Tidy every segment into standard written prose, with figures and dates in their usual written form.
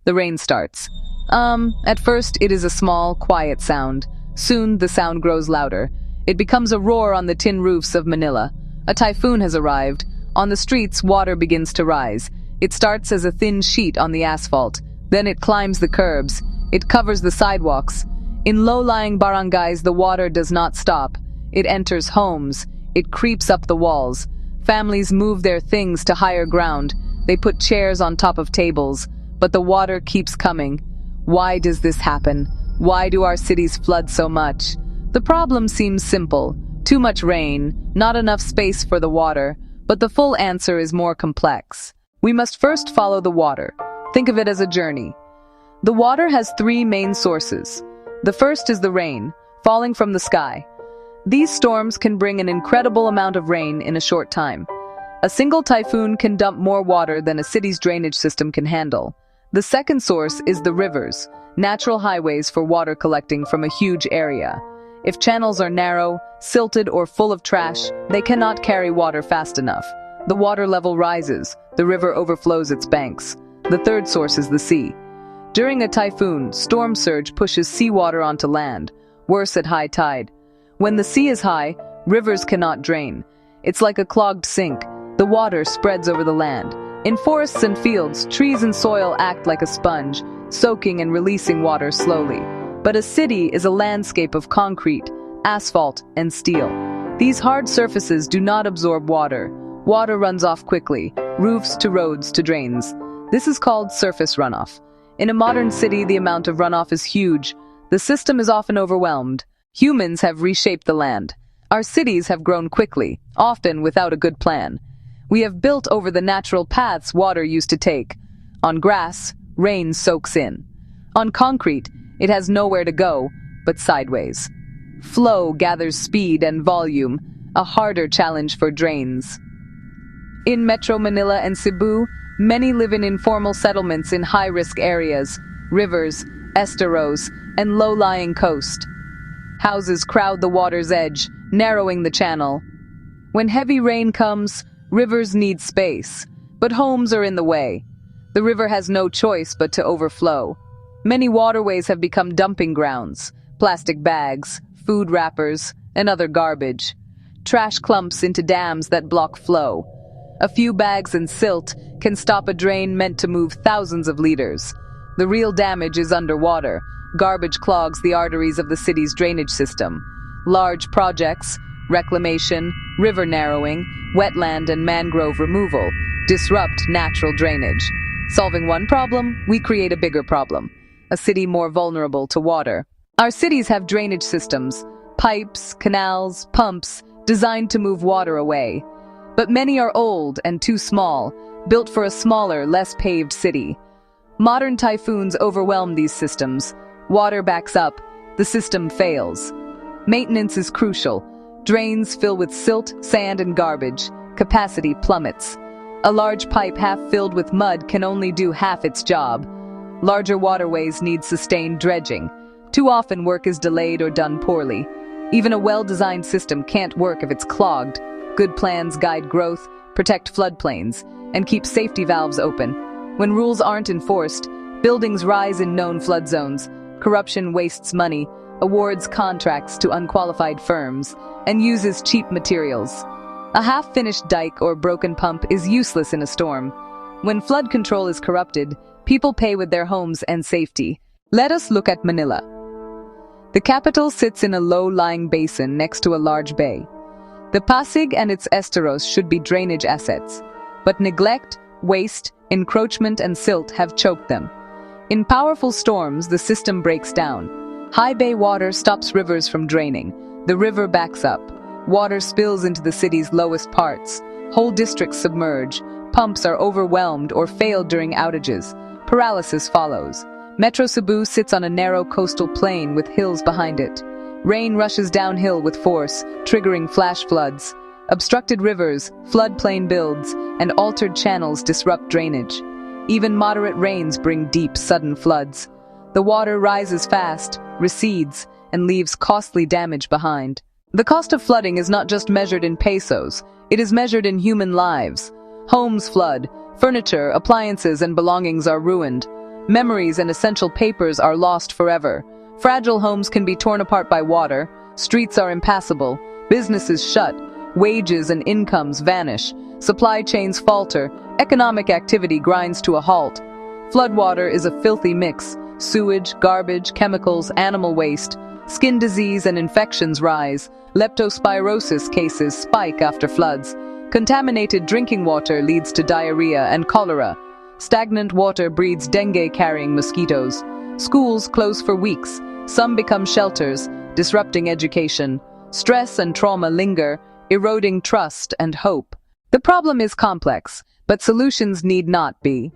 The rain starts. At first it is a small, quiet sound. Soon the sound grows louder. It becomes a roar on the tin roofs of Manila. A typhoon has arrived. On the streets, water begins to rise. It starts as a thin sheet on the asphalt. Then it climbs the curbs. It covers the sidewalks. In low-lying barangays, the water does not stop. It enters homes. It creeps up the walls. Families move their things to higher ground. They put chairs on top of tables. But the water keeps coming. Why does this happen? Why do our cities flood so much? The problem seems simple. Too much rain, not enough space for the water. But the full answer is more complex. We must first follow the water. Think of it as a journey. The water has three main sources. The first is the rain, falling from the sky. These storms can bring an incredible amount of rain in a short time. A single typhoon can dump more water than a city's drainage system can handle. The second source is the rivers, natural highways for water collecting from a huge area. If channels are narrow, silted, or full of trash, they cannot carry water fast enough. The water level rises, the river overflows its banks. The third source is the sea. During a typhoon, storm surge pushes seawater onto land, worse at high tide. When the sea is high, rivers cannot drain. It's like a clogged sink. The water spreads over the land. In forests and fields, trees and soil act like a sponge, soaking and releasing water slowly. But a city is a landscape of concrete, asphalt, and steel. These hard surfaces do not absorb water. Water runs off quickly, roofs to roads to drains. This is called surface runoff. In a modern city, the amount of runoff is huge. The system is often overwhelmed. Humans have reshaped the land. Our cities have grown quickly, often without a good plan. We have built over the natural paths water used to take. On grass, rain soaks in. On concrete, it has nowhere to go but sideways. Flow gathers speed and volume, a harder challenge for drains. In Metro Manila and Cebu, many live in informal settlements in high-risk areas, rivers, estuaries, and low-lying coast. Houses crowd the water's edge, narrowing the channel. When heavy rain comes, rivers need space, but homes are in the way. The river has no choice but to overflow. Many waterways have become dumping grounds, plastic bags, food wrappers, and other garbage. Trash clumps into dams that block flow. A few bags and silt can stop a drain meant to move thousands of liters. The real damage is underwater. Garbage clogs the arteries of the city's drainage system. Large projects, reclamation, river narrowing, wetland and mangrove removal disrupt natural drainage. Solving one problem, we create a bigger problem. A city more vulnerable to water. Our cities have drainage systems, pipes, canals, pumps, designed to move water away. But many are old and too small, built for a smaller, less paved city. Modern typhoons overwhelm these systems. Water backs up, the system fails. Maintenance is crucial. Drains fill with silt, sand, and garbage. Capacity plummets. A large pipe half filled with mud can only do half its job. Larger waterways need sustained dredging. Too often work is delayed or done poorly. Even a well-designed system can't work if it's clogged. Good plans guide growth, protect floodplains, and keep safety valves open. When rules aren't enforced, buildings rise in known flood zones. Corruption wastes money, awards contracts to unqualified firms, and uses cheap materials. A half-finished dike or broken pump is useless in a storm. When flood control is corrupted, people pay with their homes and safety. Let us look at Manila. The capital sits in a low-lying basin next to a large bay. The Pasig and its estuaries should be drainage assets, but neglect, waste, encroachment, and silt have choked them. In powerful storms, the system breaks down. High bay water stops rivers from draining. The river backs up. Water spills into the city's lowest parts. Whole districts submerge. Pumps are overwhelmed or fail during outages. Paralysis follows. Metro Cebu sits on a narrow coastal plain with hills behind it. Rain rushes downhill with force, triggering flash floods. Obstructed rivers, floodplain builds, and altered channels disrupt drainage. Even moderate rains bring deep, sudden floods. The water rises fast, recedes, and leaves costly damage behind. The cost of flooding is not just measured in pesos, it is measured in human lives. Homes flood, furniture, appliances, and belongings are ruined. Memories and essential papers are lost forever. Fragile homes can be torn apart by water, streets are impassable, businesses shut, wages and incomes vanish, supply chains falter, economic activity grinds to a halt. Floodwater is a filthy mix. Sewage, garbage, chemicals, animal waste. Skin disease and infections rise. Leptospirosis cases spike after floods. Contaminated drinking water leads to diarrhea and cholera. Stagnant water breeds dengue-carrying mosquitoes. Schools close for weeks. Some become shelters, disrupting education. Stress and trauma linger, eroding trust and hope. The problem is complex, but solutions need not be.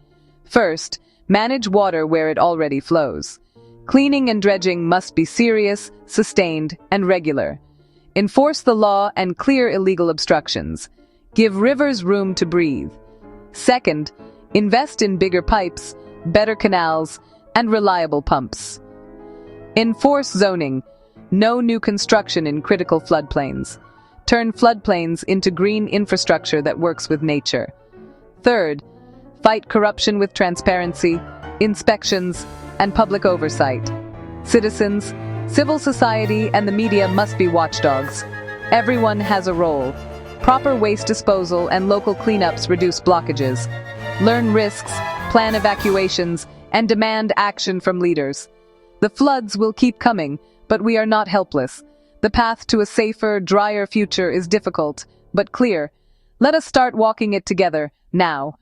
First, manage water where it already flows. Cleaning and dredging must be serious, sustained, and regular. Enforce the law and clear illegal obstructions. Give rivers room to breathe. Second, invest in bigger pipes, better canals, and reliable pumps. Enforce zoning. No new construction in critical floodplains. Turn floodplains into green infrastructure that works with nature. Third, fight corruption with transparency, inspections, and public oversight. Citizens, civil society, and the media must be watchdogs. Everyone has a role. Proper waste disposal and local cleanups reduce blockages. Learn risks, plan evacuations, and demand action from leaders. The floods will keep coming, but we are not helpless. The path to a safer, drier future is difficult, but clear. Let us start walking it together, now.